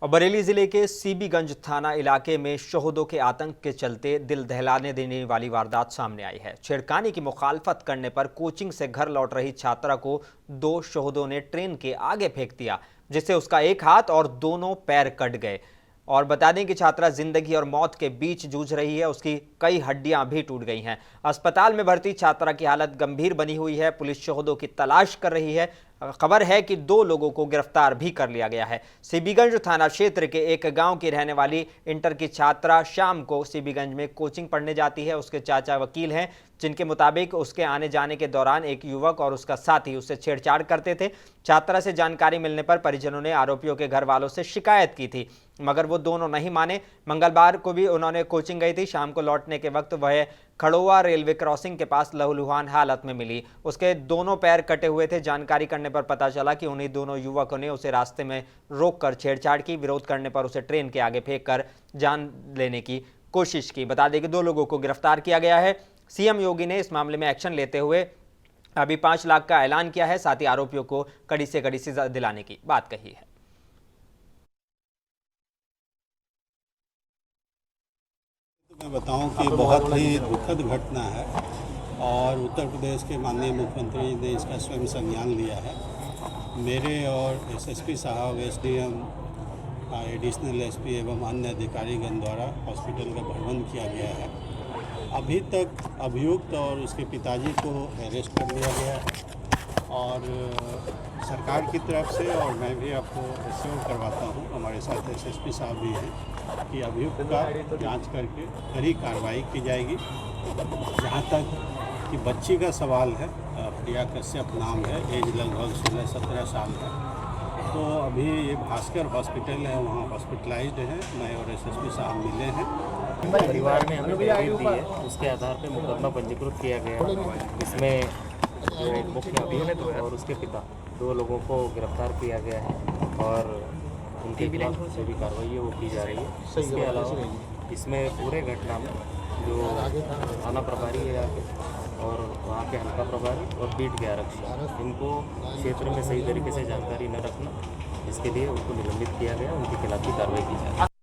और बरेली जिले के सीबीगंज थाना इलाके में शोहदों के आतंक के चलते दिल दहलाने देने वाली वारदात सामने आई है। छेड़खानी की मुखालफत करने पर कोचिंग से घर लौट रही छात्रा को दो शोहदों ने ट्रेन के आगे फेंक दिया, जिससे उसका एक हाथ और दोनों पैर कट गए। और बता दें कि छात्रा जिंदगी और मौत के बीच जूझ रही है, उसकी कई हड्डियां भी टूट गई हैं। अस्पताल में भर्ती छात्रा की हालत गंभीर बनी हुई है। पुलिस शोहदों की तलाश कर रही है। खबर है कि 2 लोगों को गिरफ्तार भी कर लिया गया है। सीबीगंज थाना क्षेत्र के एक गांव की रहने वाली इंटर की छात्रा शाम को सीबीगंज में कोचिंग पढ़ने जाती है। उसके चाचा वकील हैं, जिनके मुताबिक उसके आने जाने के दौरान एक युवक और उसका साथी उससे छेड़छाड़ करते थे। छात्रा से जानकारी मिलने पर परिजनों ने आरोपियों के घर वालों से शिकायत की थी, मगर वो दोनों नहीं माने। मंगलवार को भी उन्होंने कोचिंग गई थी। शाम को लौटने के वक्त वह खड़ोवा रेलवे क्रॉसिंग के पास लहूलुहान हालत में मिली। उसके दोनों पैर कटे हुए थे। जानकारी करने पर पता चला कि उन्हीं दोनों युवकों ने उसे रास्ते में रोककर छेड़छाड़ की। विरोध करने पर उसे ट्रेन के आगे फेंककर जान लेने की कोशिश की। बता दें कि 2 लोगों को गिरफ्तार किया गया है। सीएम योगी ने इस मामले में एक्शन लेते हुए अभी 5 लाख का ऐलान किया है। साथ ही आरोपियों को कड़ी से कड़ी सजा दिलाने की बात कही है। मैं बताऊं कि बहुत ही दुखद घटना है और उत्तर प्रदेश के माननीय मुख्यमंत्री ने इसका स्वयं संज्ञान लिया है। मेरे और एसएसपी साहब, एसडीएम, एडिशनल एसपी एवं अन्य अधिकारीगण द्वारा हॉस्पिटल का भ्रमण किया गया है। अभी तक अभियुक्त और उसके पिताजी को अरेस्ट कर लिया गया है और सरकार की तरफ से, और मैं भी आपको एश्योर करवाता हूँ, हमारे साथ एसएसपी साहब भी हैं, कि अभियुक्त का जांच करके कड़ी कार्रवाई की जाएगी। जहाँ तक कि बच्ची का सवाल है, प्रिया कश्यप नाम है, एज लगभग 16-17 साल है। तो अभी ये भास्कर हॉस्पिटल है, वहाँ हॉस्पिटलाइज्ड है। मैं और एसएसपी साहब मिले हैं। परिवार ने हमें तहरीर दी है, उसके आधार पर मुकदमा पंजीकृत किया गया है। इसमें जो मुख्य अभियुक्त और उसके पिता 2 लोगों को गिरफ्तार किया गया है और उनके खिलाफ जो भी कार्रवाई है वो की जा रही है। इसके अलावा इसमें पूरे घटना में जो थाना प्रभारी है आगे और वहाँ के हल्का प्रभारी और बीट के आरक्षी, इनको क्षेत्र में सही तरीके से जानकारी न रखना, इसके लिए उनको निलंबित किया गया। उनके खिलाफ भी कार्रवाई की जा रही है।